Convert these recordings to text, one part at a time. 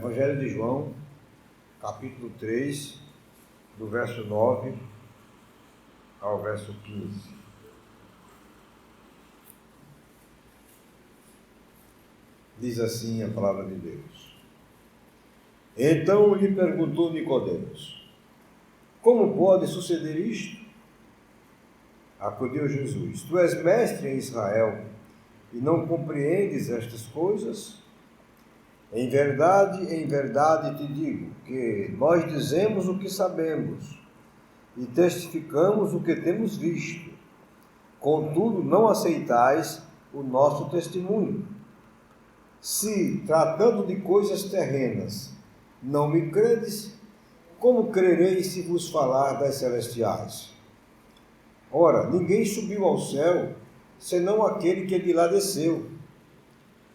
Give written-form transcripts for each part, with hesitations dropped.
Evangelho de João, capítulo 3, do verso 9 ao verso 15. Diz assim a palavra de Deus. Então lhe perguntou Nicodemos: como pode suceder isto? Acudiu Jesus: tu és mestre em Israel e não compreendes estas coisas? Em verdade te digo que nós dizemos o que sabemos e testificamos o que temos visto. Contudo, não aceitais o nosso testemunho. Se, tratando de coisas terrenas, não me credes, como crereis se vos falar das celestiais? Ora, ninguém subiu ao céu, senão aquele que de lá desceu,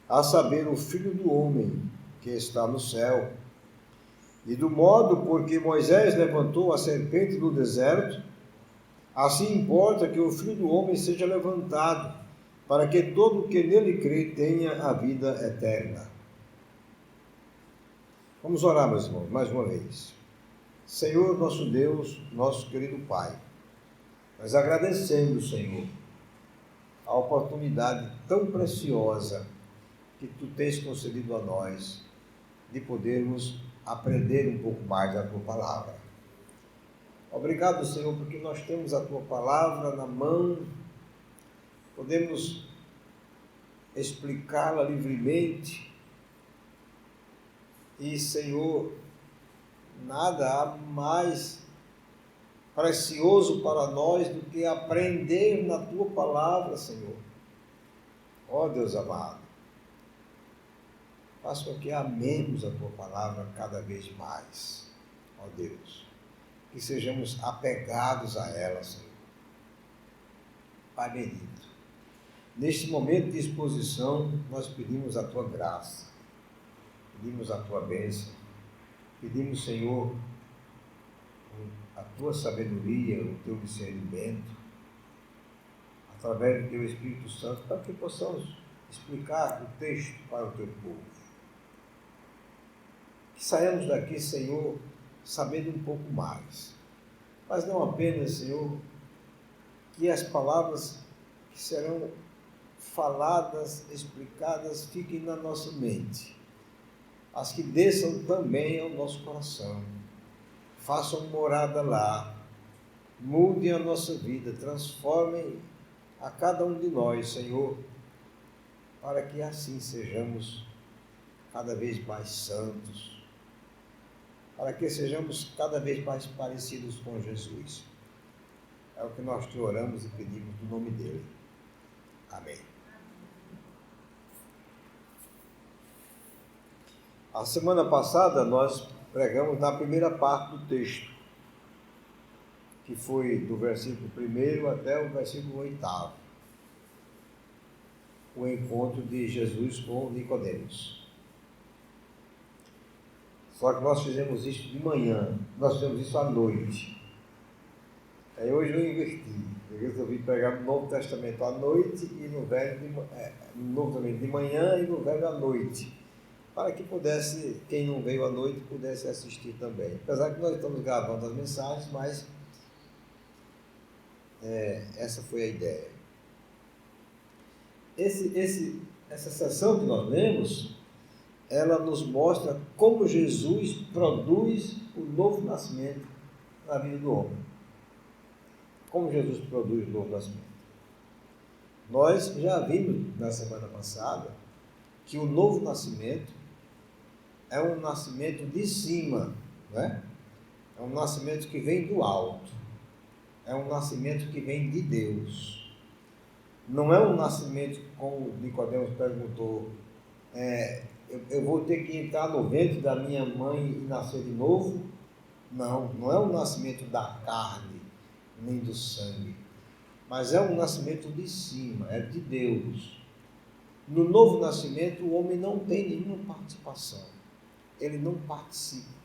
a saber, o Filho do Homem, que está no céu. E do modo por que Moisés levantou a serpente no deserto, assim importa que o Filho do Homem seja levantado, para que todo o que nele crê tenha a vida eterna. Vamos orar, meus irmãos, mais uma vez. Senhor, nosso Deus, nosso querido Pai, nós agradecemos, Senhor, a oportunidade tão preciosa que Tu tens concedido a nós de podermos aprender um pouco mais da Tua Palavra. Obrigado, Senhor, porque nós temos a Tua Palavra na mão, podemos explicá-la livremente e, Senhor, nada há mais precioso para nós do que aprender na Tua Palavra, Senhor. Ó Deus amado, faça com que amemos a Tua Palavra cada vez mais, ó Deus, que sejamos apegados a ela, Senhor. Pai bendito, neste momento de exposição, nós pedimos a Tua graça, pedimos a Tua bênção, pedimos, Senhor, a Tua sabedoria, o Teu discernimento, através do Teu Espírito Santo, para que possamos explicar o texto para o Teu povo. Que saiamos daqui, Senhor, sabendo um pouco mais, mas não apenas, Senhor, que as palavras que serão faladas, explicadas, fiquem na nossa mente, as que desçam também ao nosso coração, façam morada lá, mudem a nossa vida, transformem a cada um de nós, Senhor, para que assim sejamos cada vez mais santos, para que sejamos cada vez mais parecidos com Jesus. É o que nós te oramos e pedimos no nome dele. Amém. A semana passada nós pregamos na primeira parte do texto, que foi do versículo 1 até o versículo 8, o encontro de Jesus com Nicodemos. Só que nós fizemos isso de manhã, nós fizemos isso à noite. Aí hoje eu inverti, eu resolvi pregar no Novo Testamento à noite e no Novo Testamento de manhã e no Velho à noite, para que pudesse, quem não veio à noite, pudesse assistir também. Apesar que nós estamos gravando as mensagens, mas essa foi a ideia. Essa sessão que nós lemos, ela nos mostra como Jesus produz o novo nascimento na vida do homem. Como Jesus produz o novo nascimento. Nós já vimos na semana passada que o novo nascimento é um nascimento de cima, né? É um nascimento que vem do alto, é um nascimento que vem de Deus. Não é um nascimento, como Nicodemos perguntou, eu vou ter que entrar no ventre da minha mãe e nascer de novo? Não, não é um nascimento da carne, nem do sangue, mas é um nascimento de cima, é de Deus. No novo nascimento, o homem não tem nenhuma participação, ele não participa.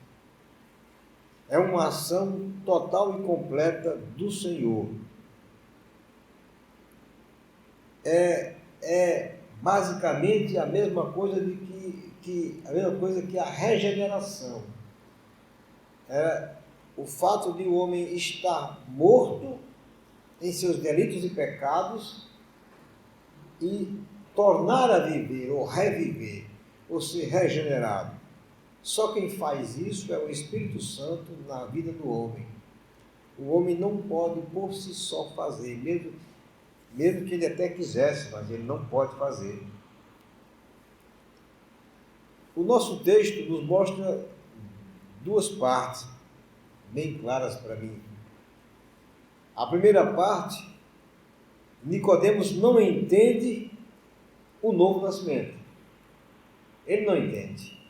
É uma ação total e completa do Senhor. É basicamente a mesma coisa de a mesma coisa que a regeneração. É o fato de o homem estar morto em seus delitos e pecados e tornar a viver ou reviver, ou ser regenerado. Só quem faz isso é o Espírito Santo na vida do homem. O homem não pode por si só fazer, mesmo que ele até quisesse, mas ele não pode fazer. O nosso texto nos mostra duas partes bem claras para mim. A primeira parte, Nicodemos não entende o novo nascimento. Ele não entende.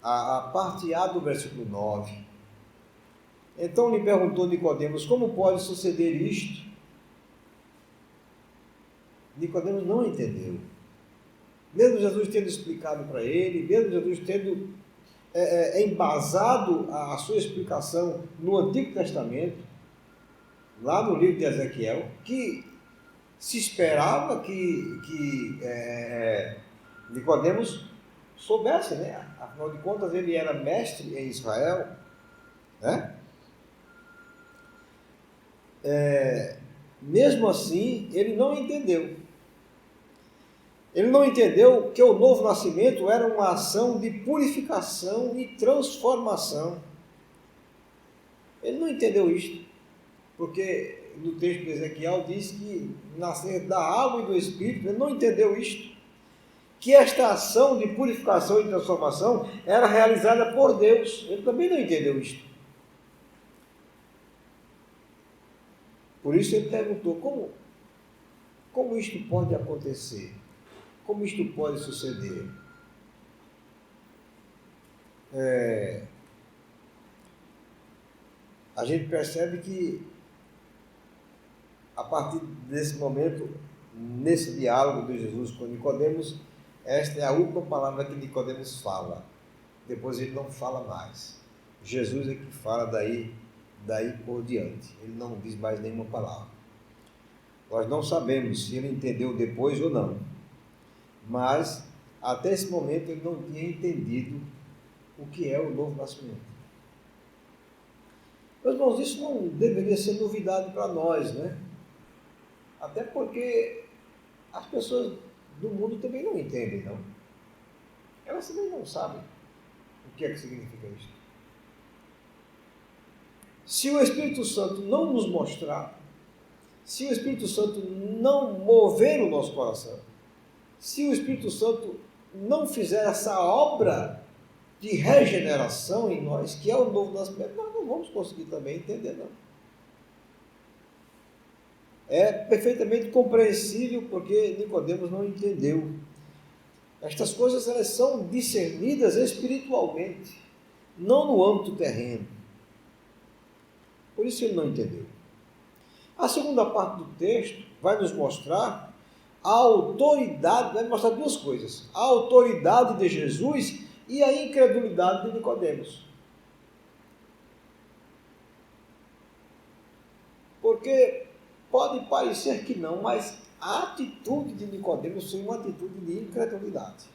A parte A do versículo 9. Então lhe perguntou Nicodemos, como pode suceder isto? Nicodemos não entendeu. Mesmo Jesus tendo explicado para ele, mesmo Jesus tendo embasado a sua explicação no Antigo Testamento, lá no livro de Ezequiel, que se esperava que Nicodemos soubesse, né? Afinal de contas, ele era mestre em Israel, né? Mesmo assim, ele não entendeu. Ele não entendeu que o novo nascimento era uma ação de purificação e transformação. Ele não entendeu isto, porque no texto de Ezequiel diz que nascer da água e do Espírito. Ele não entendeu isto, que esta ação de purificação e transformação era realizada por Deus. Ele também não entendeu isto. Por isso ele perguntou, como isto pode acontecer? Como isto pode suceder? A gente percebe que, a partir desse momento, nesse diálogo de Jesus com Nicodemos, esta é a última palavra que Nicodemos fala. Depois ele não fala mais. Jesus é que fala daí por diante. Ele não diz mais nenhuma palavra. Nós não sabemos se ele entendeu depois ou não. Mas, até esse momento, ele não tinha entendido o que é o novo nascimento. Meus irmãos, isso não deveria ser novidade para nós, né? Até porque as pessoas do mundo também não entendem, não. Elas também não sabem o que é que significa isso. Se o Espírito Santo não nos mostrar, se o Espírito Santo não mover o nosso coração, se o Espírito Santo não fizer essa obra de regeneração em nós, que é o novo nascimento, nós não vamos conseguir também entender, não. É perfeitamente compreensível porque Nicodemos não entendeu. Estas coisas, elas são discernidas espiritualmente, não no âmbito terreno. Por isso ele não entendeu. A segunda parte do texto vai nos mostrar a autoridade, vai mostrar duas coisas: a autoridade de Jesus e a incredulidade de Nicodemos. Porque pode parecer que não, mas a atitude de Nicodemos foi uma atitude de incredulidade.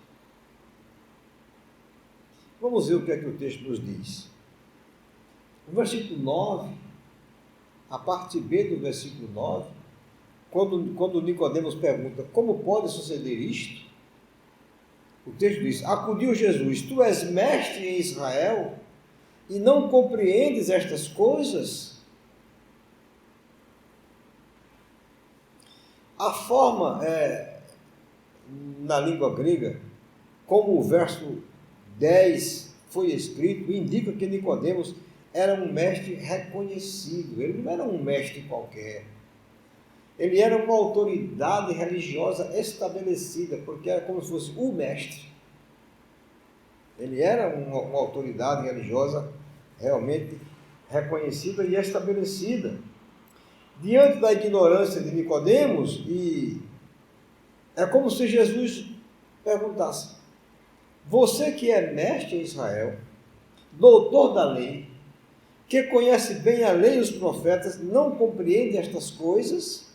Vamos ver o que é que o texto nos diz. No versículo 9, a parte B do versículo 9, quando Nicodemos pergunta como pode suceder isto, o texto diz: acudiu Jesus, tu és mestre em Israel e não compreendes estas coisas? A forma, na língua grega, como o verso 10 foi escrito, indica que Nicodemos era um mestre reconhecido. Ele não era um mestre qualquer. Ele era uma autoridade religiosa estabelecida, porque era como se fosse o mestre. Ele era uma autoridade religiosa realmente reconhecida e estabelecida. Diante da ignorância de Nicodemos, e é como se Jesus perguntasse: você que é mestre em Israel, doutor da lei, que conhece bem a lei e os profetas, não compreende estas coisas?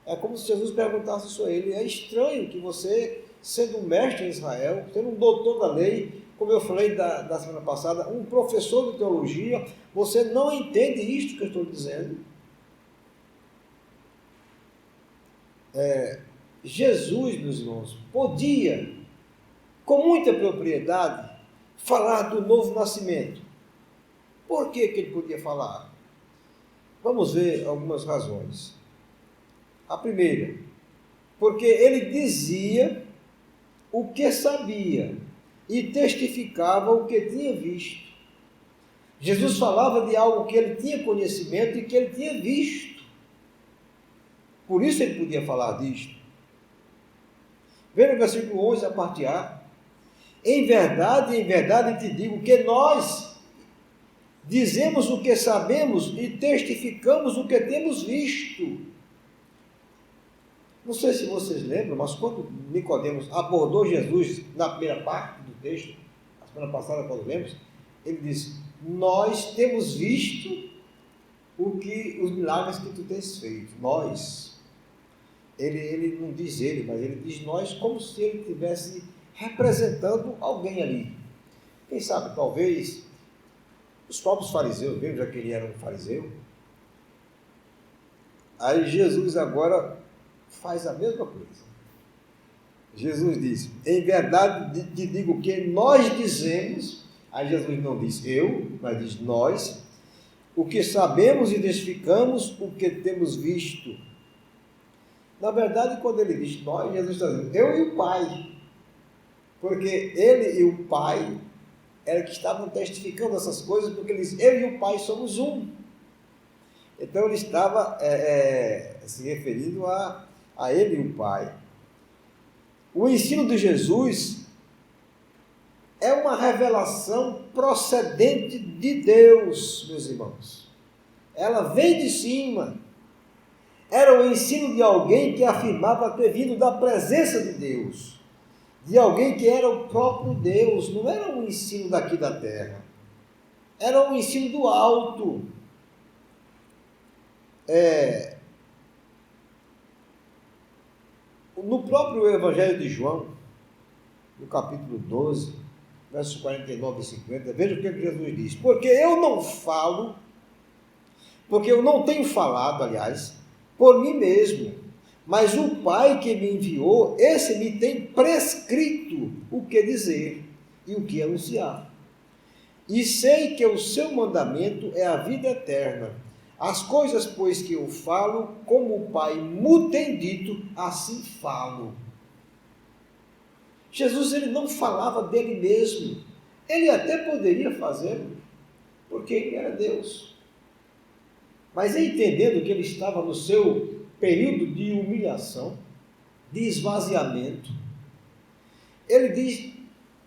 É como se Jesus perguntasse isso a ele: é estranho que você sendo um mestre em Israel, sendo um doutor da lei, como eu falei da semana passada, um professor de teologia, você não entende isto que eu estou dizendo? Jesus, meus irmãos, podia, com muita propriedade, falar do novo nascimento. Por que ele podia falar? Vamos ver algumas razões. A primeira, porque ele dizia o que sabia e testificava o que tinha visto. Jesus falava de algo que ele tinha conhecimento e que ele tinha visto. Por isso ele podia falar disto. Veja o versículo 11, a parte A. Em verdade te digo que nós dizemos o que sabemos e testificamos o que temos visto. Não sei se vocês lembram, mas quando Nicodemos abordou Jesus na primeira parte do texto, a semana passada, quando lemos, ele disse: nós temos visto os milagres que tu tens feito. Nós. Ele não diz ele, mas ele diz nós, como se ele estivesse representando alguém ali. Quem sabe, talvez, os próprios fariseus, mesmo já que ele era um fariseu. Aí Jesus agora faz a mesma coisa. Jesus diz: em verdade te digo que nós dizemos, aí Jesus não diz eu, mas diz nós, o que sabemos e testificamos, o que temos visto. Na verdade, quando ele diz nós, Jesus está dizendo eu e o Pai, porque ele e o Pai eram que estavam testificando essas coisas, porque ele diz eu e o Pai somos um. Então ele estava se referindo a ele e o Pai. O ensino de Jesus é uma revelação procedente de Deus, meus irmãos. Ela vem de cima. Era o ensino de alguém que afirmava ter vindo da presença de Deus, de alguém que era o próprio Deus. Não era um ensino daqui da terra, era um ensino do alto. No próprio Evangelho de João, no capítulo 12, versos 49 e 50, veja o que Jesus diz: porque eu não tenho falado, aliás, por mim mesmo, mas o Pai que me enviou, esse me tem prescrito o que dizer e o que anunciar. E sei que o seu mandamento é a vida eterna. As coisas, pois, que eu falo, como o Pai me tem dito, assim falo. Jesus, ele não falava dele mesmo. Ele até poderia fazê-lo, porque ele era Deus. Mas entendendo que ele estava no seu período de humilhação, de esvaziamento, ele diz,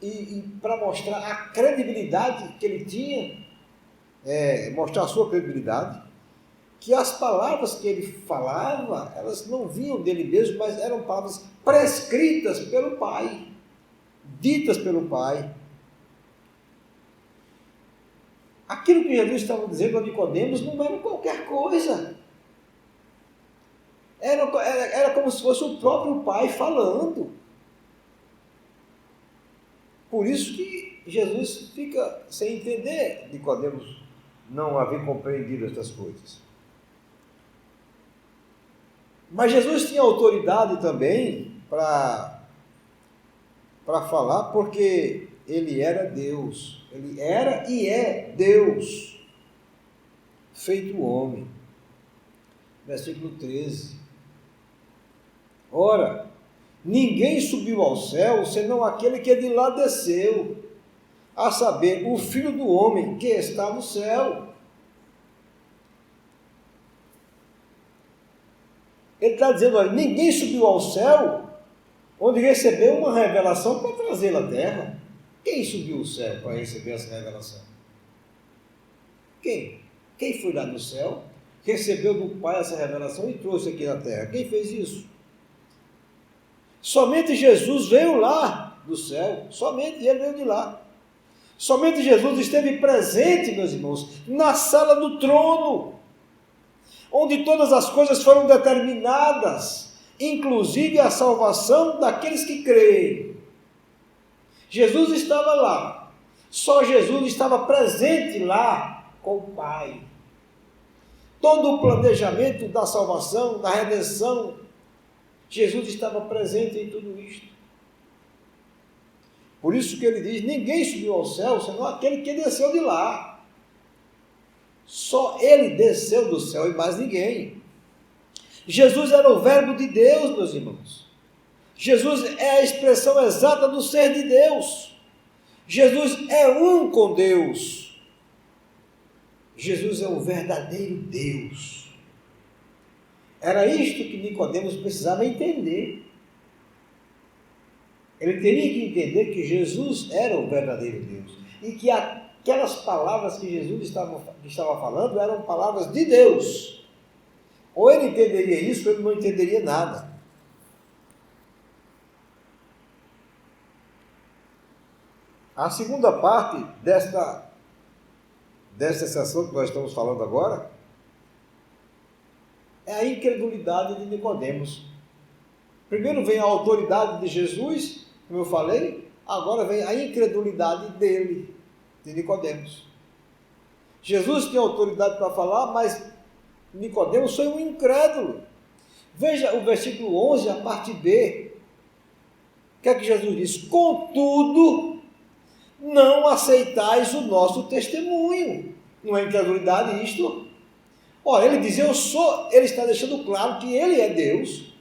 e para mostrar a credibilidade que ele tinha, mostrar a sua credibilidade, que as palavras que ele falava, elas não vinham dele mesmo, mas eram palavras prescritas pelo Pai, ditas pelo Pai. Aquilo que Jesus estava dizendo a Nicodemos não era qualquer coisa. Era como se fosse o próprio Pai falando. Por isso que Jesus fica sem entender Nicodemos não haver compreendido estas coisas. Mas Jesus tinha autoridade também para falar, porque ele era Deus. Ele era e é Deus, feito homem. Versículo 13. Ora, ninguém subiu ao céu, senão aquele que de lá desceu, a saber, o Filho do homem que está no céu. Ele está dizendo, olha, ninguém subiu ao céu, onde recebeu uma revelação para trazê-la à terra. Quem subiu ao céu para receber essa revelação? Quem? Quem foi lá no céu, recebeu do Pai essa revelação e trouxe aqui na terra? Quem fez isso? Somente Jesus veio lá do céu, somente ele veio de lá. Somente Jesus esteve presente, meus irmãos, na sala do trono, onde todas as coisas foram determinadas, inclusive a salvação daqueles que creem. Jesus estava lá, só Jesus estava presente lá com o Pai. Todo o planejamento da salvação, da redenção, Jesus estava presente em tudo isto. Por isso que ele diz, ninguém subiu ao céu, senão aquele que desceu de lá. Só ele desceu do céu e mais ninguém. Jesus era o verbo de Deus, meus irmãos. Jesus é a expressão exata do ser de Deus. Jesus é um com Deus. Jesus é o verdadeiro Deus. Era isto que Nicodemos precisava entender. Ele teria que entender que Jesus era o verdadeiro Deus. E que aquelas palavras que Jesus estava falando eram palavras de Deus. Ou ele entenderia isso, ou ele não entenderia nada. A segunda parte desta sessão que nós estamos falando agora é a incredulidade de Nicodemos. Primeiro vem a autoridade de Jesus, como eu falei, agora vem a incredulidade dele, de Nicodemos. Jesus tinha autoridade para falar, mas Nicodemos foi um incrédulo. Veja o versículo 11, a parte B. O que é que Jesus diz? Contudo, não aceitais o nosso testemunho. Não é incredulidade isto? Olha, ele diz, ele está deixando claro que ele é Deus.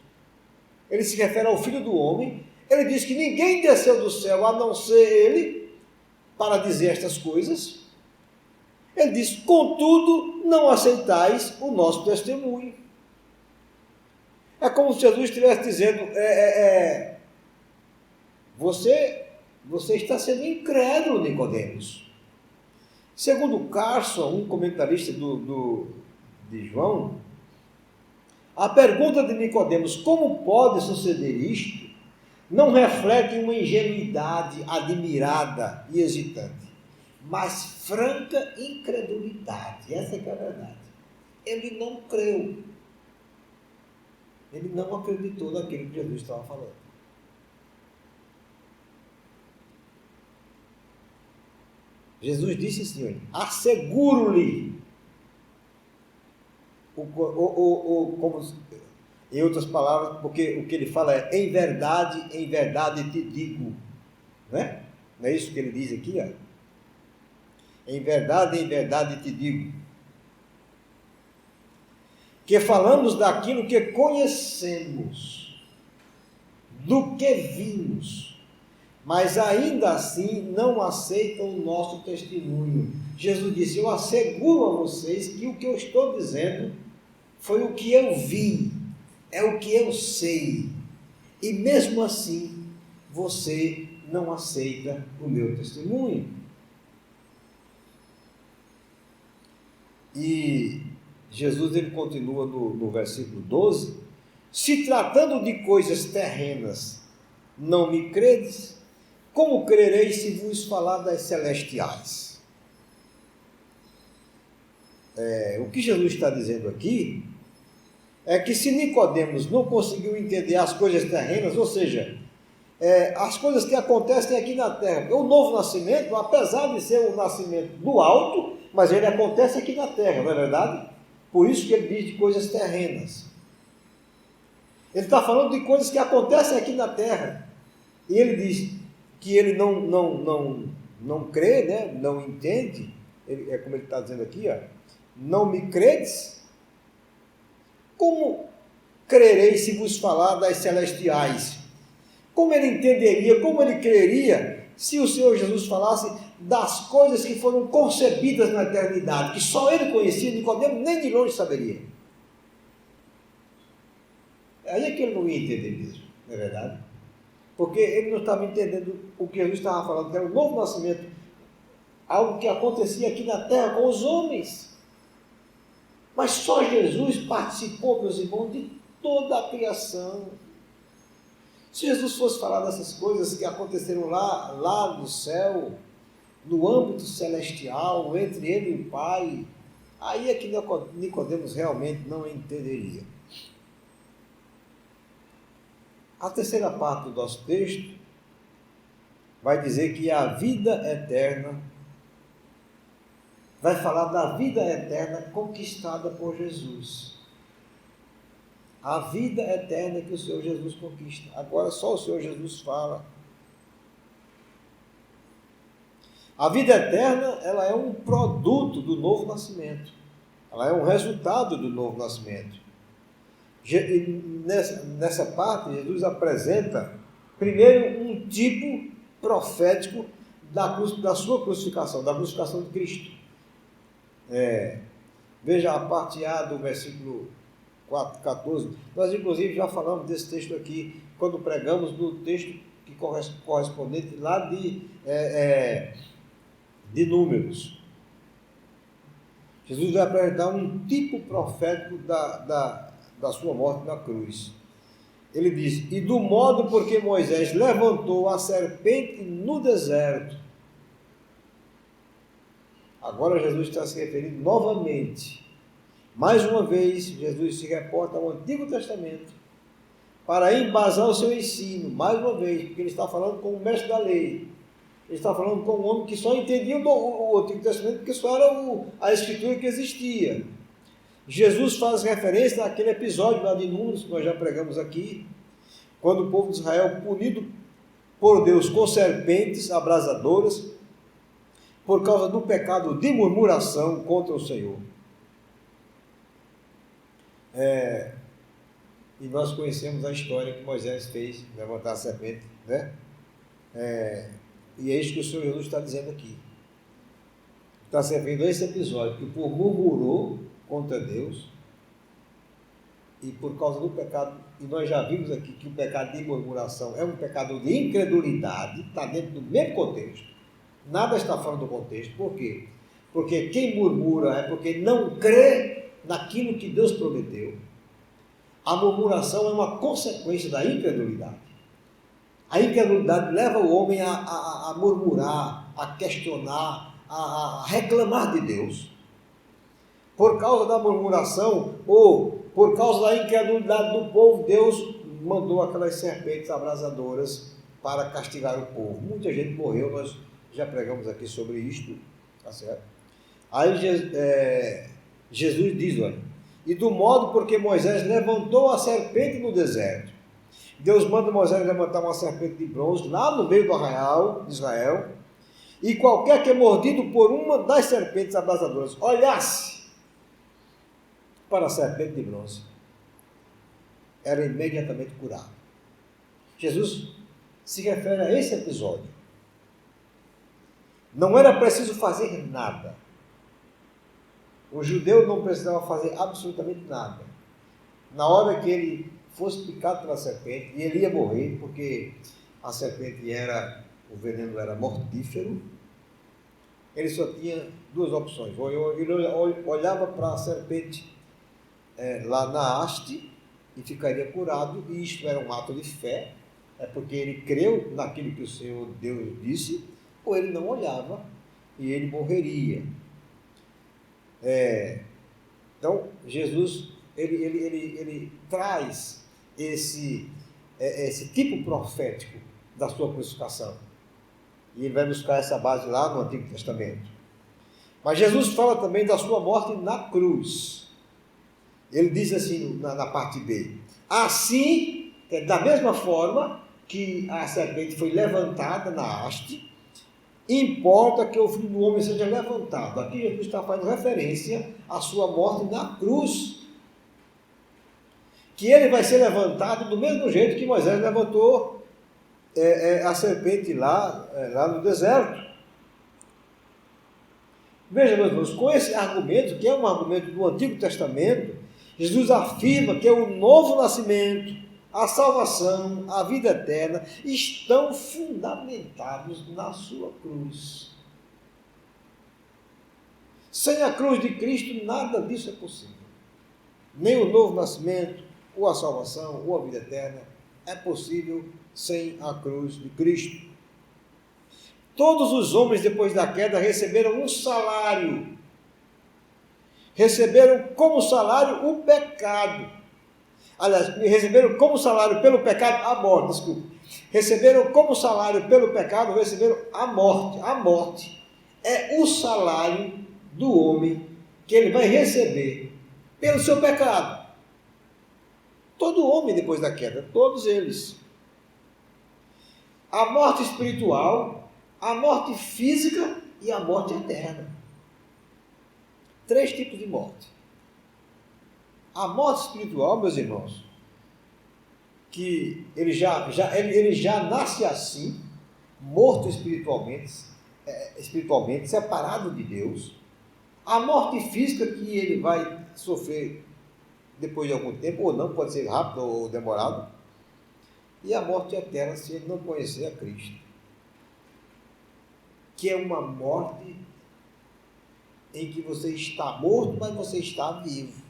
Ele se refere ao Filho do Homem. Ele diz que ninguém desceu do céu a não ser ele para dizer estas coisas. Ele diz, contudo, não aceitais o nosso testemunho. É como se Jesus estivesse dizendo, você está sendo incrédulo, Nicodemos. Segundo Carson, um comentarista de João, a pergunta de Nicodemos, como pode suceder isto, não reflete uma ingenuidade admirada e hesitante, mas franca incredulidade. Essa é que é a verdade. Ele não creu. Ele não acreditou naquilo que Jesus estava falando. Jesus disse assim, asseguro-lhe, como, em outras palavras, porque o que ele fala é, em verdade te digo, né? Não é isso que ele diz aqui, ó? Em verdade te digo, que falamos daquilo que conhecemos, do que vimos, mas ainda assim não aceitam o nosso testemunho. Jesus disse, eu asseguro a vocês que o que eu estou dizendo foi o que eu vi, é o que eu sei, e mesmo assim você não aceita o meu testemunho. E Jesus ele continua no versículo 12, se tratando de coisas terrenas, não me credes? Como crereis se vos falar das celestiais? O que Jesus está dizendo aqui é que se Nicodemos não conseguiu entender as coisas terrenas, ou seja, as coisas que acontecem aqui na terra, o novo nascimento, apesar de ser o nascimento do alto, mas ele acontece aqui na terra, não é verdade? Por isso que ele diz de coisas terrenas. Ele está falando de coisas que acontecem aqui na terra. E ele diz que ele não crê, né? Não entende. É como ele está dizendo aqui, ó, não me credes? Como crereis se vos falar das celestiais? Como ele entenderia, como ele creria se o Senhor Jesus falasse das coisas que foram concebidas na eternidade, que só ele conhecia, Nicodemo nem de longe saberia? Aí é que ele não ia entender mesmo, não é verdade? Porque ele não estava entendendo o que Jesus estava falando, que era o novo nascimento, algo que acontecia aqui na terra com os homens. Mas só Jesus participou, meus irmãos, de toda a criação. Se Jesus fosse falar dessas coisas que aconteceram lá no céu, no âmbito celestial, entre ele e o Pai, aí é que Nicodemos realmente não entenderia. A terceira parte do nosso texto vai dizer que a vida eterna, vai falar da vida eterna conquistada por Jesus. A vida eterna que o Senhor Jesus conquista. Agora só o Senhor Jesus fala. A vida eterna, ela é um produto do novo nascimento. Ela é um resultado do novo nascimento. Nessa parte, Jesus apresenta, primeiro, um tipo profético da sua crucificação, da crucificação de Cristo. Veja a parte A do versículo 14. Nós, inclusive, já falamos desse texto aqui, quando pregamos no texto que correspondente lá de Números. Jesus vai apresentar um tipo profético da sua morte na cruz. Ele diz: e do modo porque Moisés levantou a serpente no deserto. Agora Jesus está se referindo novamente. Mais uma vez, Jesus se reporta ao Antigo Testamento para embasar o seu ensino, mais uma vez, porque ele está falando com o mestre da lei. Ele está falando com um homem que só entendia o Antigo Testamento porque só era a escritura que existia. Jesus faz referência àquele episódio lá de Números, que nós já pregamos aqui, quando o povo de Israel, punido por Deus com serpentes abrasadoras, por causa do pecado de murmuração contra o Senhor. E nós conhecemos a história que Moisés fez, levantar a serpente, né? E é isso que o Senhor Jesus está dizendo aqui. Está se referindo a esse episódio, que o povo murmurou contra Deus, e por causa do pecado, e nós já vimos aqui que o pecado de murmuração é um pecado de incredulidade, está dentro do mesmo contexto, nada está fora do contexto. Por quê? Porque quem murmura é porque não crê naquilo que Deus prometeu. A murmuração é uma consequência da incredulidade. A incredulidade leva o homem a murmurar, a questionar, a reclamar de Deus. Por causa da murmuração ou por causa da incredulidade do povo, Deus mandou aquelas serpentes abrasadoras para castigar o povo. Muita gente morreu, nós já pregamos aqui sobre isto, tá certo? Aí Jesus diz, olha, e do modo porque Moisés levantou a serpente no deserto. Deus manda Moisés levantar uma serpente de bronze lá no meio do arraial de Israel, e qualquer que é mordido por uma das serpentes abrasadoras olhasse para a serpente de bronze, era imediatamente curado. Jesus se refere a esse episódio. Não era preciso fazer nada. O judeu não precisava fazer absolutamente nada. Na hora que ele fosse picado pela serpente, e ele ia morrer, porque a serpente o veneno era mortífero, ele só tinha duas opções. Ou ele olhava para a serpente lá na haste e ficaria curado, e isto era um ato de fé, porque ele creu naquilo que o Senhor Deus disse, ou ele não olhava e ele morreria. Então, Jesus, ele traz esse tipo profético da sua crucificação. E ele vai buscar essa base lá no Antigo Testamento. Mas Jesus fala também da sua morte na cruz. Ele diz assim na parte B: assim, da mesma forma que a serpente foi levantada na haste, importa que o Filho do Homem seja levantado. Aqui Jesus está fazendo referência à sua morte na cruz. Que ele vai ser levantado do mesmo jeito que Moisés levantou a serpente lá no deserto. Veja, meus irmãos, com esse argumento, que é um argumento do Antigo Testamento, Jesus afirma que o novo nascimento, a salvação, a vida eterna, estão fundamentados na sua cruz. Sem a cruz de Cristo, nada disso é possível. Nem o novo nascimento, ou a salvação, ou a vida eterna, é possível sem a cruz de Cristo. Todos os homens, depois da queda, receberam um salário. Receberam como salário o pecado. Aliás, receberam como salário pelo pecado a morte, desculpa. Receberam como salário pelo pecado, receberam a morte. A morte é o salário do homem que ele vai receber pelo seu pecado. Todo homem depois da queda, todos eles. A morte espiritual, a morte física e a morte eterna. 3 tipos de morte. A morte espiritual, meus irmãos, que ele já nasce assim, morto espiritualmente, separado de Deus. A morte física que ele vai sofrer depois de algum tempo, ou não, pode ser rápido ou demorado. E a morte eterna se ele não conhecer a Cristo. Que é uma morte em que você está morto, mas você está vivo.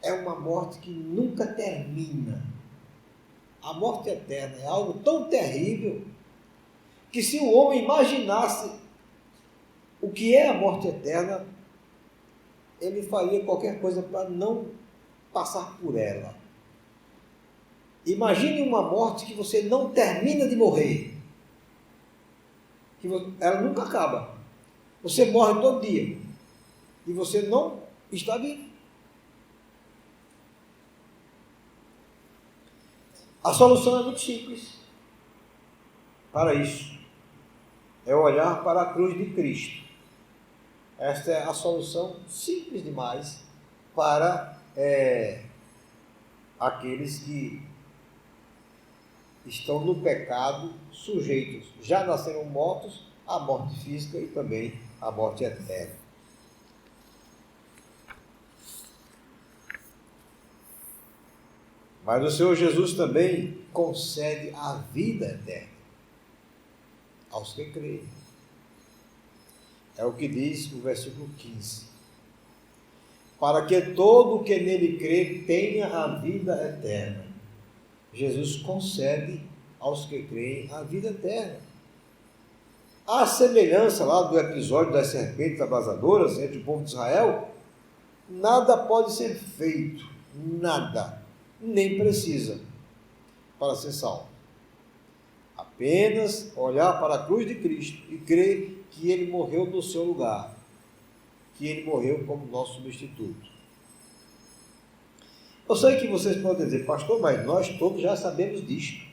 É uma morte que nunca termina. A morte eterna é algo tão terrível que se o homem imaginasse o que é a morte eterna, ele faria qualquer coisa para não passar por ela. Imagine uma morte que você não termina de morrer. Que ela nunca acaba. Você morre todo dia. E você não está vivo. A solução é muito simples para isso. É olhar para a cruz de Cristo. Esta é a solução simples demais para aqueles que estão no pecado, sujeitos, já nasceram mortos à morte física e também à morte eterna. Mas o Senhor Jesus também concede a vida eterna aos que creem. É o que diz o versículo 15. Para que todo o que nele crê tenha a vida eterna. Jesus concede aos que creem a vida eterna. A semelhança lá do episódio das serpentes abrasadoras entre o povo de Israel, nada pode ser feito, nada, nem precisa, para ser salvo. Apenas olhar para a cruz de Cristo e crer que Ele morreu no seu lugar, que Ele morreu como nosso substituto. Eu sei que vocês podem dizer, pastor, mas nós todos já sabemos disto.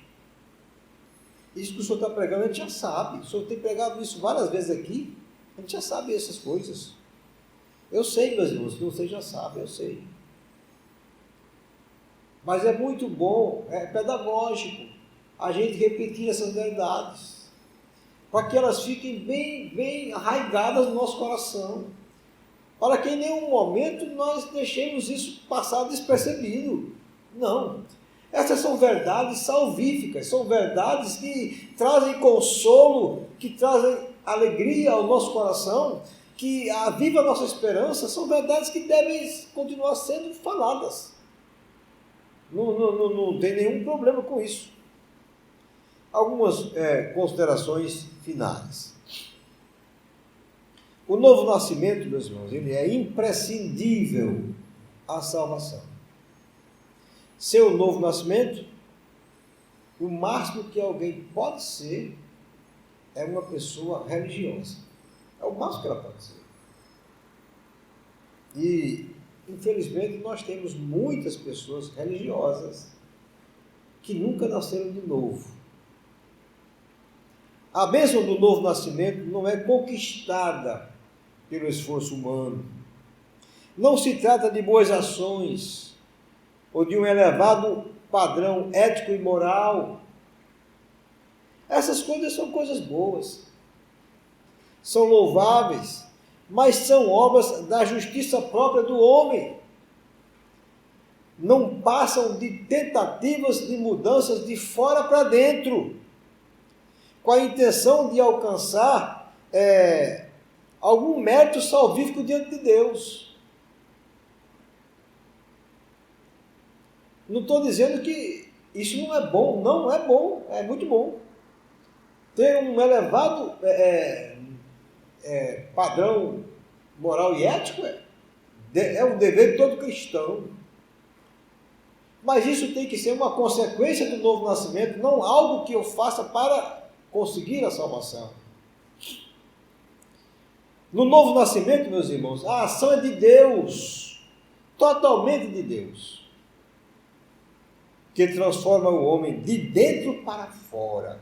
Isso que o senhor está pregando, a gente já sabe. O senhor tem pregado isso várias vezes aqui, a gente já sabe essas coisas. Eu sei, meus irmãos, que vocês já sabem, eu sei. Mas é muito bom, é pedagógico, a gente repetir essas verdades, para que elas fiquem bem arraigadas no nosso coração, para que em nenhum momento nós deixemos isso passar despercebido. Não. Essas são verdades salvíficas, são verdades que trazem consolo, que trazem alegria ao nosso coração, que avivam a nossa esperança, são verdades que devem continuar sendo faladas. Não tem nenhum problema com isso. Algumas considerações finais. O novo nascimento, meus irmãos, ele é imprescindível à salvação. Seu novo nascimento, o máximo que alguém pode ser é uma pessoa religiosa. É o máximo que ela pode ser. E, infelizmente, nós temos muitas pessoas religiosas que nunca nasceram de novo. A bênção do novo nascimento não é conquistada pelo esforço humano. Não se trata de boas ações ou de um elevado padrão ético e moral. Essas coisas são coisas boas, são louváveis, mas são obras da justiça própria do homem. Não passam de tentativas de mudanças de fora para dentro, com a intenção de alcançar algum mérito salvífico diante de Deus. Não estou dizendo que isso não é bom, não é bom, é muito bom. Ter um elevado padrão moral e ético é um dever de todo cristão. Mas isso tem que ser uma consequência do novo nascimento, não algo que eu faça para conseguir a salvação. No novo nascimento, meus irmãos, a ação é de Deus, totalmente de Deus, que transforma o homem de dentro para fora.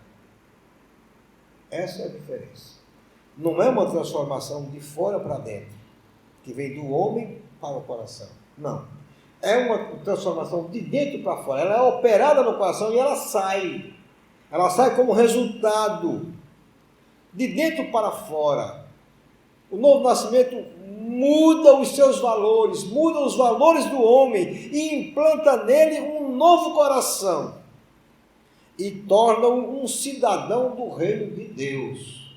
Essa é a diferença. Não é uma transformação de fora para dentro, que vem do homem para o coração. Não. É uma transformação de dentro para fora. Ela é operada no coração e ela sai. Ela sai como resultado de dentro para fora. O novo nascimento muda os seus valores, muda os valores do homem e implanta nele um novo coração e torna-o um cidadão do reino de Deus.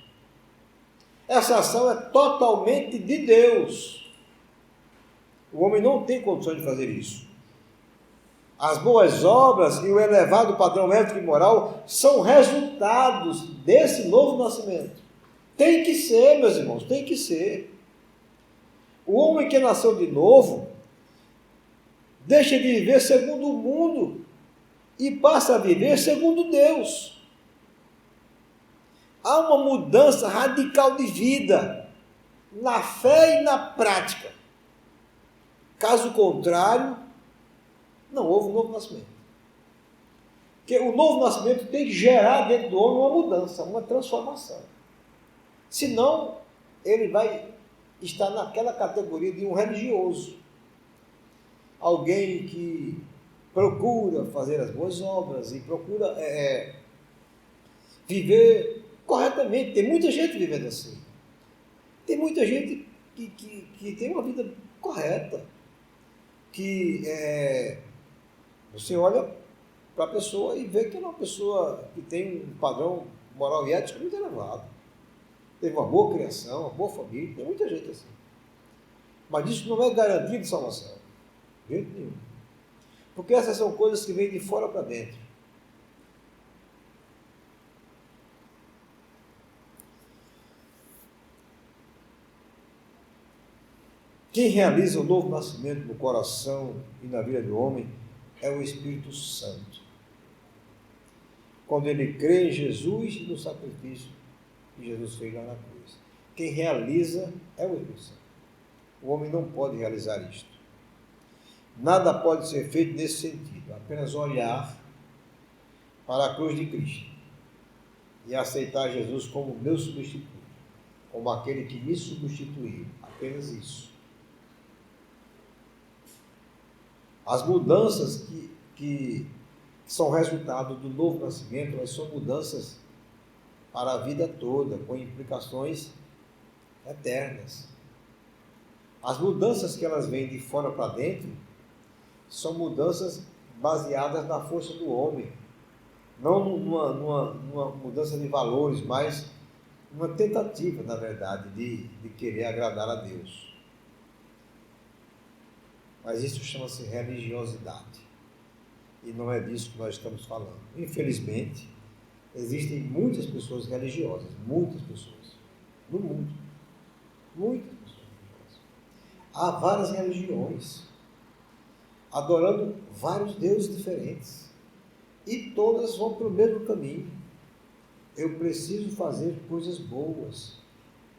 Essa ação é totalmente de Deus. O homem não tem condições de fazer isso. As boas obras e o elevado padrão ético e moral são resultados desse novo nascimento. Tem que ser, meus irmãos, tem que ser. O homem que nasceu de novo deixa de viver segundo o mundo e passa a viver segundo Deus. Há uma mudança radical de vida, na fé e na prática. Caso contrário, não houve um novo nascimento. Porque o novo nascimento tem que gerar dentro do homem uma mudança, uma transformação. Senão, ele vai estar naquela categoria de um religioso. Alguém que procura fazer as boas obras e procura viver corretamente. Tem muita gente vivendo assim. Tem muita gente que tem uma vida correta. Você olha para a pessoa e vê que é uma pessoa que tem um padrão moral e ético muito elevado. Teve uma boa criação, uma boa família, tem muita gente assim. Mas isso não é garantia de salvação. De jeito nenhum. Porque essas são coisas que vêm de fora para dentro. Quem realiza o novo nascimento no coração e na vida do homem é o Espírito Santo. Quando ele crê em Jesus e no sacrifício que Jesus fez lá na cruz. Quem realiza é o Espírito Santo. O homem não pode realizar isto. Nada pode ser feito nesse sentido. Apenas olhar para a cruz de Cristo e aceitar Jesus como meu substituto, como aquele que me substituiu. Apenas isso. As mudanças que são resultado do novo nascimento, elas são mudanças para a vida toda, com implicações eternas. As mudanças que elas vêm de fora para dentro são mudanças baseadas na força do homem, não numa mudança de valores, mas uma tentativa, na verdade, de querer agradar a Deus. Mas isso chama-se religiosidade. E não é disso que nós estamos falando. Infelizmente, existem muitas pessoas religiosas, muitas pessoas, no mundo. Muitas pessoas religiosas. Há várias religiões, adorando vários deuses diferentes. E todas vão para o mesmo caminho. Eu preciso fazer coisas boas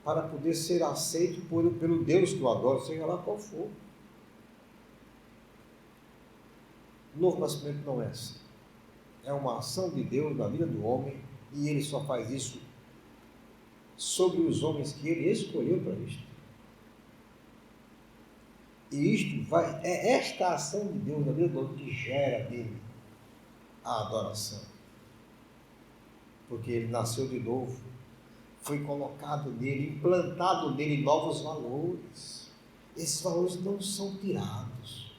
para poder ser aceito pelo Deus que eu adoro, seja lá qual for. O novo nascimento não é assim. É uma ação de Deus na vida do homem e ele só faz isso sobre os homens que ele escolheu para isto. E é esta ação de Deus na vida do homem que gera dele a adoração. Porque ele nasceu de novo, foi colocado nele, implantado nele novos valores. Esses valores não são tirados.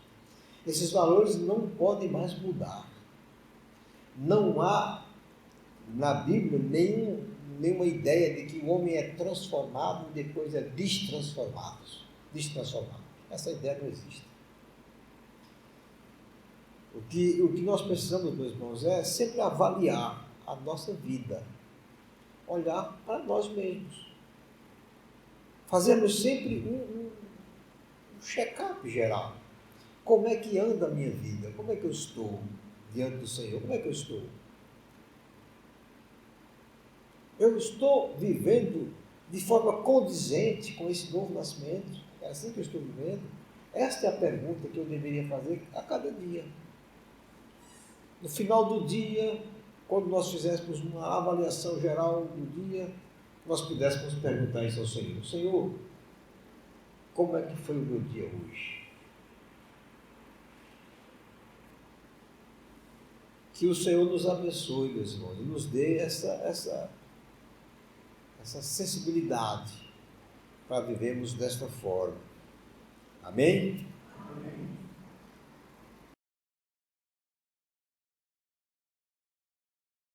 Esses valores não podem mais mudar. Não há na Bíblia nenhuma ideia de que o homem é transformado e depois é destransformado. Essa ideia não existe. O que nós precisamos, meus irmãos, é sempre avaliar a nossa vida. Olhar para nós mesmos. Fazermos sempre um check-up geral. Como é que anda a minha vida? Como é que eu estou diante do Senhor? Como é que eu estou? Eu estou vivendo de forma condizente com esse novo nascimento? É assim que eu estou vivendo? Esta é a pergunta que eu deveria fazer a cada dia. No final do dia, quando nós fizéssemos uma avaliação geral do dia, nós pudéssemos perguntar isso ao Senhor. Senhor, como é que foi o meu dia hoje? Que o Senhor nos abençoe, meus irmãos, e nos dê essa sensibilidade para vivermos desta forma. Amém? Amém.